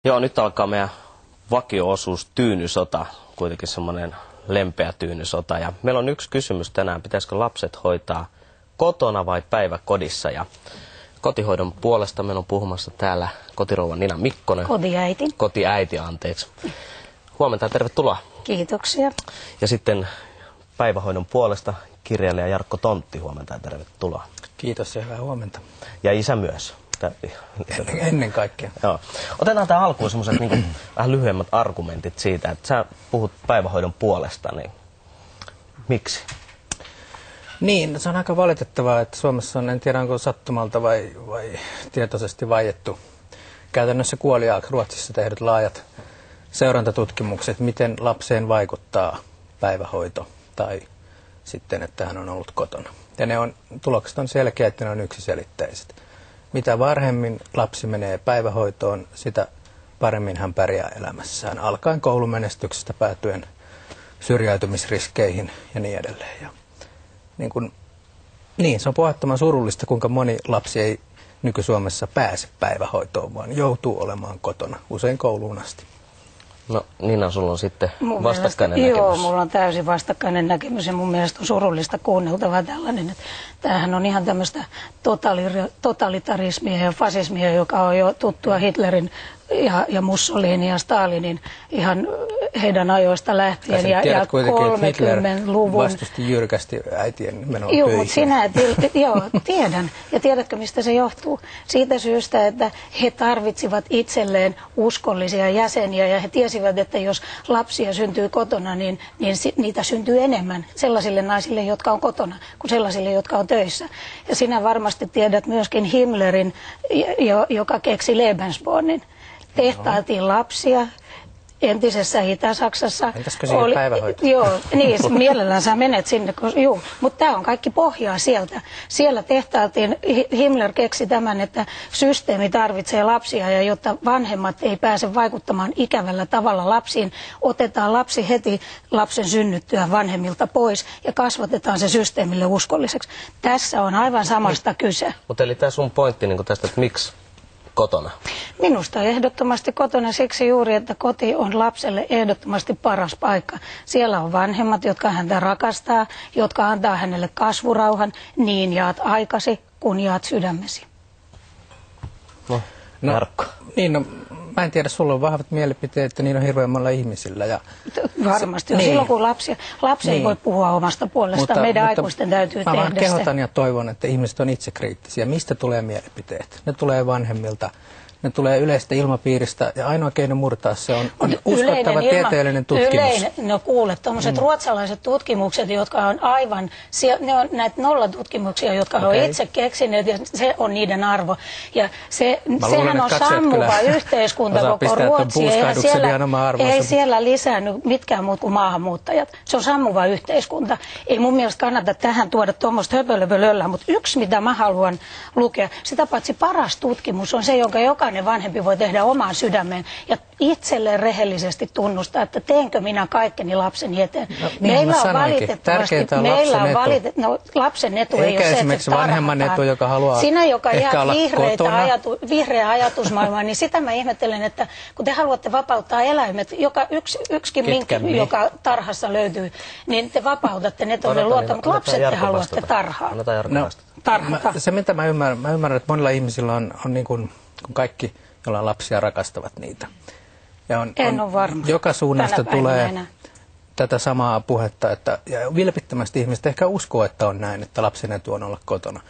Joo, nyt alkaa meidän vakio-osuus Tyynysota, kuitenkin semmoinen lempeä tyynysota. Ja meillä on yksi kysymys tänään, pitäisikö lapset hoitaa kotona vai päiväkodissa? Ja kotihoidon puolesta meillä on puhumassa täällä kotirouva Nina Mikkonen. Kotiäiti. Kotiäiti, anteeksi. Huomenta ja tervetuloa. Kiitoksia. Ja sitten päivähoidon puolesta kirjailija Jarkko Tontti, huomenta ja tervetuloa. Kiitos ja hyvää huomenta. Ja isä myös. Ennen kaikkea. Joo. Otetaan tähän alkuun semmoiset niin vähän lyhyemmät argumentit siitä, että sä puhut päivähoidon puolesta, niin miksi? Niin, se on aika valitettavaa, että Suomessa on, en tiedä onko sattumalta vai tietoisesti vaiettu, käytännössä kuoliaaksi Ruotsissa tehdyt laajat seurantatutkimukset, miten lapseen vaikuttaa päivähoito tai sitten, että hän on ollut kotona. Ja tulokset on selkeä, että ne on yksiselitteiset. Mitä varhemmin lapsi menee päivähoitoon, sitä paremmin hän pärjää elämässään, alkaen koulumenestyksestä päätyen syrjäytymisriskeihin ja niin edelleen. Ja se on pohjattoman surullista, kuinka moni lapsi ei nyky-Suomessa pääse päivähoitoon, vaan joutuu olemaan kotona, usein kouluun asti. No Nina, sulla on sitten vastakkainen näkemys. Joo, mulla on täysin vastakkainen näkemys ja mun mielestä on surullista kuunneltavaa tällainen, että tämähän on ihan tämmöistä totalitarismia ja fasismia, joka on jo tuttua Hitlerin ja Mussolinin ja Stalinin ihan heidän ajoista lähtien ja 30-luvun. Vastusti jyrkästi äitien menoa töihin. Joo, mutta sinä tiedän. Ja tiedätkö, mistä se johtuu? Siitä syystä, että he tarvitsivat itselleen uskollisia jäseniä ja he tiesivät, että jos lapsia syntyy kotona, niin niitä syntyy enemmän sellaisille naisille, jotka on kotona, kuin sellaisille, jotka on töissä. Ja sinä varmasti tiedät myöskin Himmlerin, joka keksi Lebensbornin. Tehtailtiin lapsia entisessä Itä-Saksassa. Entäskö siihen päivähoitoon? Joo, niin, mielellään sä menet sinne, mutta tämä on kaikki pohjaa sieltä. Siellä tehtailtiin, Himmler keksi tämän, että systeemi tarvitsee lapsia ja jotta vanhemmat ei pääse vaikuttamaan ikävällä tavalla lapsiin, otetaan lapsi heti lapsen synnyttyä vanhemmilta pois ja kasvatetaan se systeemille uskolliseksi. Tässä on aivan samasta kyse. Mutta eli tämä sun pointti niin tästä, että miksi kotona? Minusta ehdottomasti kotona siksi juuri, että koti on lapselle ehdottomasti paras paikka. Siellä on vanhemmat, jotka häntä rakastaa, jotka antaa hänelle kasvurauhan, niin jaat aikasi, kun jaat sydämesi. Jarkko. Mä en tiedä, sulla on vahvat mielipiteet, että niin on hirveän monella ihmisillä. Ja varmasti. Niin. Silloin kun lapsi ei voi puhua omasta puolestaan, meidän aikuisten täytyy tehdä se. Mä kehotan ja toivon, että ihmiset on itsekriittisiä. Mistä tulee mielipiteet? Ne tulee vanhemmilta. Ne tulee yleistä ilmapiiristä ja ainoa keino murtaa se on uskottava tieteellinen tutkimus. No kuule, tuommoiset ruotsalaiset tutkimukset, jotka on aivan, ne on näitä nollatutkimuksia, jotka on itse keksineet ja se on niiden arvo. Ja sehän on sammuva yhteiskunta koko Ruotsi. Ei siellä lisännyt mitkään muut kuin maahanmuuttajat. Se on sammuva yhteiskunta. Ei mun mielestä kannata tähän tuoda tuommoista höpölöpölöllä, mutta yksi mitä mä haluan lukea, sitä paitsi paras tutkimus on se, jonka jokainen vanhempi voi tehdä omaan sydämeen ja itselleen rehellisesti tunnustaa, että teenkö minä kaikkeni lapseni eteen. Meillä on valitettavasti, lapsen etu ei ole se, esimerkiksi vanhemman etu, joka haluaa sinä, joka jää vihreä ajatusmaailmaan, niin sitä mä ihmettelen, että kun te haluatte vapauttaa eläimet, yksikin minkki, joka tarhassa löytyy, niin te vapautatte ne tuonne luontoon, mutta lapset te haluatte tarhaan. Se mitä mä ymmärrän, että monilla ihmisillä on niin kuin kaikki, joilla on lapsia, rakastavat niitä. Ja joka suunnasta tulee tätä samaa puhetta, ja vilpittömästi ihmiset ehkä uskoo, että on näin, että lapsen etu on olla kotona.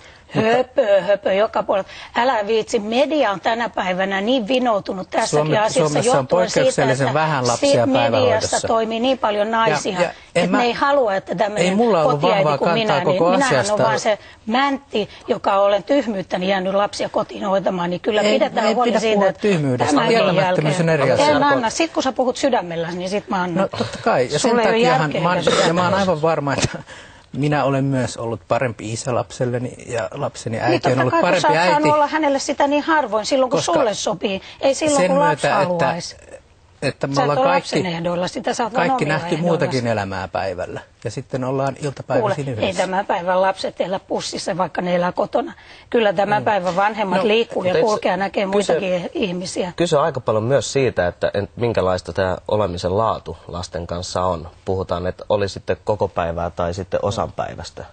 Höpö joka puolella. Älä viitsi, media on tänä päivänä niin vinoutunut tässäkin asiassa Suomessa on poikkeuksellisen siitä, vähän lapsia mediassa toimii niin paljon naisia, että ne ei halua, että tämmöinen kotiäiti kuin minä, niin minähän on vaan se mäntti, joka olen tyhmyyttäni jäänyt lapsia kotiin hoitamaan, niin kyllä pidetään huoli siitä, että tämän jälkeen. En anna. Sitten kun sä puhut sydämellä, niin sit mä annan. No totta kai, ja sen takiahan mä oon aivan varma, että minä olen myös ollut parempi isä lapselleni ja lapseni äiti on ollut parempi äiti. Niin olla hänelle sitä niin harvoin silloin, kun sulle sopii, ei silloin, kun lapsi haluaisi. että me Sä et ollaan ole lapsen ehdoilla, sitä sä oot kaikki nähty ehdoillasi. muutakin elämää päivällä. Ja sitten ollaan iltapäiväisin yhdessä. Ei tämän päivän lapset elä pussissa, vaikka ne elää kotona. Kyllä tämän päivän vanhemmat liikkuu ja kulkee ja näkee muitakin ihmisiä. Kyse on aika paljon myös siitä, että minkälaista tämä olemisen laatu lasten kanssa on. Puhutaan, että oli sitten koko päivää tai sitten osan päivästä.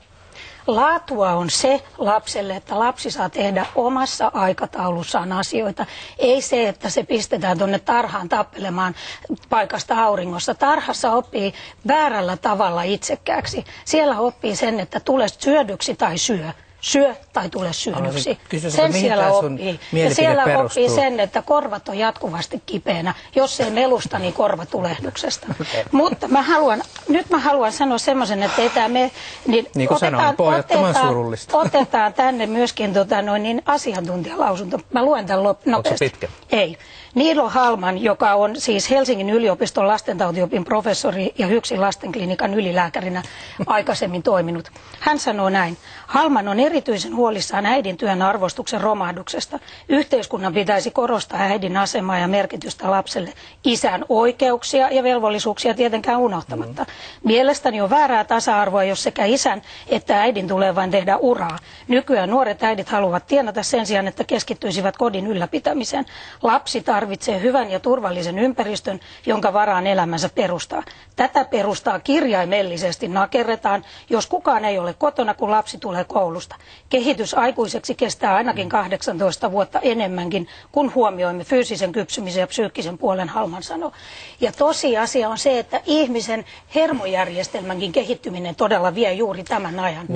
Laatua on se lapselle, että lapsi saa tehdä omassa aikataulussaan asioita. Ei se, että se pistetään tuonne tarhaan tappelemaan paikasta auringossa. Tarhassa oppii väärällä tavalla itsekkääksi. Siellä oppii sen, että tule syödyksi tai syö. Syö tai tule syödyksi. Sen siellä oppii. Ja siellä oppii sen, että korvat on jatkuvasti kipeänä. Jos ei melusta, niin korvatulehduksesta. Okay. Mutta nyt mä haluan sanoa semmoisen, että ei tämä me... Niin kuin sanoin, pohjattoman surullista. Otetaan tänne myöskin asiantuntijalausunto. Mä luen tämän nopeasti. Onko se pitkä? Ei. Niilo Halman, joka on siis Helsingin yliopiston lastentautiopin professori ja HYKSin lastenklinikan ylilääkärinä aikaisemmin toiminut. Hän sanoo näin. Halman on erityisen huolissaan äidin työn arvostuksen romahduksesta. Yhteiskunnan pitäisi korostaa äidin asemaa ja merkitystä lapselle. Isän oikeuksia ja velvollisuuksia tietenkään unohtamatta. Mielestäni on väärää tasa-arvoa, jos sekä isän että äidin tulee vain tehdä uraa. Nykyään nuoret äidit haluavat tienata sen sijaan, että keskittyisivät kodin ylläpitämiseen. Lapsi tarvitsee hyvän ja turvallisen ympäristön, jonka varaan elämänsä perustaa. Tätä perustaa kirjaimellisesti nakerretaan, jos kukaan ei ole kotona, kun lapsi tulee koulusta. Kehitys aikuiseksi kestää ainakin 18 vuotta enemmänkin, kun huomioimme fyysisen kypsymisen ja psyykkisen puolen, Halman sanoo. Ja tosiasia on se, että ihmisen hermojärjestelmänkin kehittyminen todella vie juuri tämän ajan.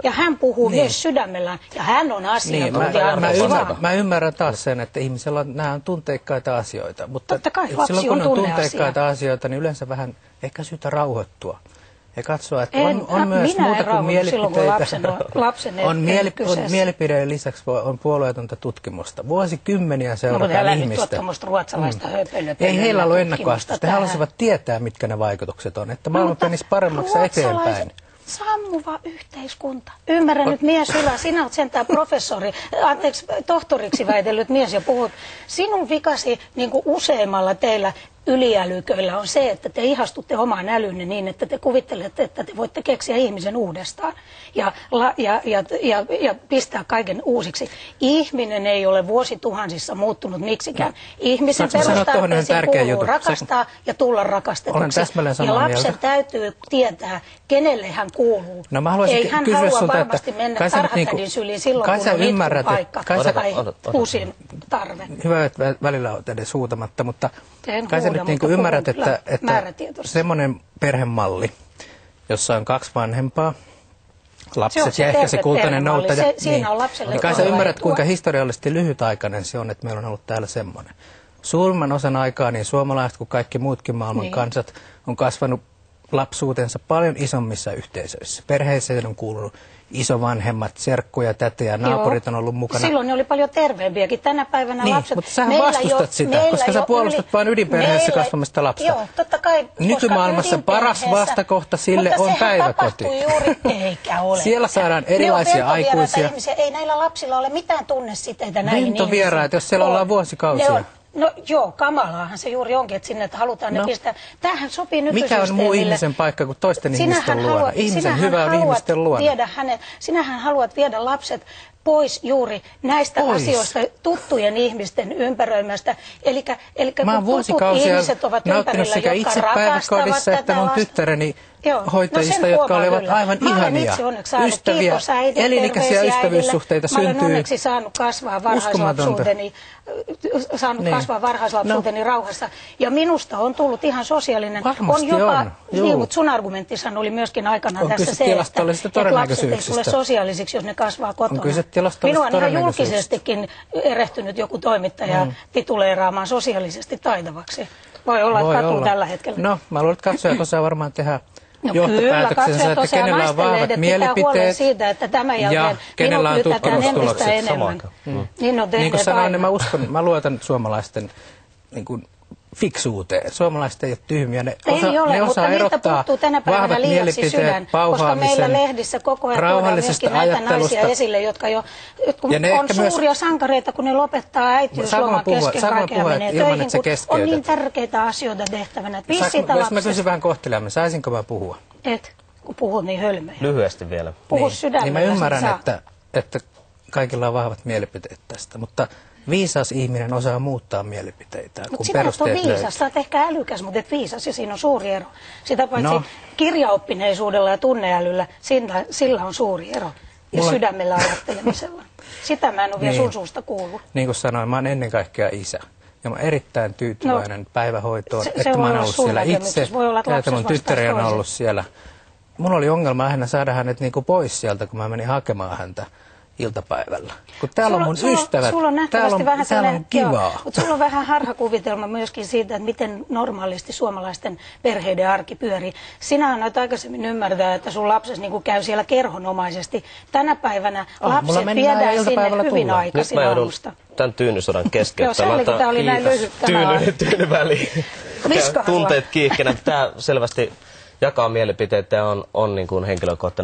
Ja hän puhuu myös sydämellään, ja hän on asiantuntija. Mä ymmärrän taas sen, että ihmisellä on, nämä on tunteikkaita asioita, mutta totta kai, silloin kun on tunteikkaita asioita, niin yleensä vähän ehkä syytä rauhoittua ja katsoa, että on myös muuta kuin mielipiteitä. On mielipiteiden lisäksi on puolueetonta tutkimusta. Vuosikymmeniä seurataan ihmistä. Ei heillä ollut ennakkoastusta. He halusivat tietää, mitkä ne vaikutukset on, että maailma menisi paremmaksi eteenpäin. Sammuva yhteiskunta. Ymmärrän nyt mies hyvä. Sinä olet sentään tohtoriksi väitellyt mies ja puhut. Sinun vikasi niin kuin useimmalla teillä yliälyköillä on se, että te ihastutte omaan älynne niin, että te kuvittelette, että te voitte keksiä ihmisen uudestaan ja pistää kaiken uusiksi. Ihminen ei ole vuosituhansissa muuttunut miksikään. Ihmisen perustarpeisiin kuuluu rakastaa ja tulla rakastetuksi. Ja lapsen täytyy tietää, kenelle hän kuuluu. Ei hän halua varmasti mennä tarhatädin syliin silloin, kun on itkupaikka tai uusin tarve. Hyvä, että välillä olet edes huutamatta, mutta kai sä nyt niin ymmärrät, että semmoinen perhemalli, jossa on 2 vanhempaa, lapset ja ehkä se kultainen noutaja, niin kai sä ymmärrät, kuinka historiallisesti lyhytaikainen se on, että meillä on ollut täällä semmoinen. Suurimman osan aikaa niin suomalaiset kuin kaikki muutkin maailman kansat on kasvanut lapsuutensa paljon isommissa yhteisöissä. Perheeseen on kuulunut isovanhemmat, serkkuja, tätejä, naapurit on ollut mukana. Silloin ne oli paljon terveempiäkin. Tänä päivänä lapset... Mutta sähän vastustat sitä, koska sä puolustat vain ydinperheessä kasvamista lapsta. Joo, totta kai. Nykymaailmassa paras vastakohta sille on päiväkoti. Eikä ole. Siellä saadaan erilaisia aikuisia. Ei näillä lapsilla ole mitään tunnesiteitä näihin ihmisiin. Ventovieraat, jos siellä ollaan vuosikausia. No joo, kamalaahan se juuri onkin, että sinne halutaan ne pistää. Tämähän sopii nykysysteemille. Mikä on muu ihmisen paikka kuin toisten ihmisten luona? Ihmisen hyvä on ihmisten luona. Sinähän haluat viedä lapset pois juuri näistä asioista tuttujen ihmisten ympäröimästä. Eli tutut ihmiset ovat ympärillä, sekä jotka itse päiväkodissa että mun tyttäreni hoitajista, jotka olivat aivan ihania ystäviä, elinikäisiä ystävyyssuhteita syntyy. Mä olen onneksi saanut kasvaa varhaislapsuuteni rauhassa. Ja minusta on tullut ihan sosiaalinen. Varmasti on. Niin, mutta sun argumenttihan oli myöskin aikanaan tässä se, että lapset ei tule sosiaalisiksi, jos ne kasvaa kotona. Minua on ihan julkisestikin erehtynyt joku toimittaja tituleeraamaan sosiaalisesti taitavaksi. Voi olla, että katuu tällä hetkellä. No, mä luulen, että katsojat osaa varmaan tehdä johtopäätöksensä, että kenellä on vahvat mielipiteet siitä, että tämän ja kenellä on tutkimustulokset. Niin kuin sanoin, niin mä luotan suomalaisten niin kuin fiksuuteen. Suomalaiset ei ole tyhmiä. Ne osaa erottaa vahvat mielipiteet, pauhaamisen, koska meillä lehdissä koko ajan tuodaan myöskin näitä naisia esille, jotka on suuria sankareita, kun ne lopettaa äitiysloman kesken kaikkea menee töihin, kun on niin tärkeitä asioita tehtävänä. Jos mä kysyn vähän kohteliaamme, saisinko mä puhua? Et, kun puhut niin hölmöjä. Lyhyesti vielä. Puhu sydämellä. Niin mä ymmärrän, että kaikilla on vahvat mielipiteet tästä, mutta viisas ihminen osaa muuttaa mielipiteitään, kun perusteet löytyy. Viisas, sä oot ehkä älykäs, mutta et viisas, ja siinä on suuri ero. Sitä paitsi kirjaoppineisuudella ja tunneälyllä, sillä on suuri ero. Ja sydämellä ajattelemisella. Sitä mä en ole vielä sun suusta kuullut. Niin kuin sanoin, mä oon ennen kaikkea isä. Ja mä oon erittäin tyytyväinen päivähoitoon, että mä oon ollut siellä itse, että mun tyttäreni on ollut siellä. Mulla oli ongelma lähinnä saada hänet niinku pois sieltä, kun mä menin hakemaan häntä iltapäivällä. Kun täällä on mun ystävät, sulla on nähtävästi vähän täällä on kivaa. Mutta sulla on vähän harhakuvitelma myöskin siitä, että miten normaalisti suomalaisten perheiden arki pyörii. Sinä annoit aikaisemmin ymmärtää, että sun lapsesi niin käy siellä kerhonomaisesti. Tänä päivänä lapset viedään sinne hyvin aikaisin aamusta. Tämän tyynysodan keskeyttä. Joo, tämä oli näin lyhyt Tyyny väliin. Tunteet kiihkenä. Tämä selvästi jakaa mielipiteitä ja on niin kuin henkilökohtainen.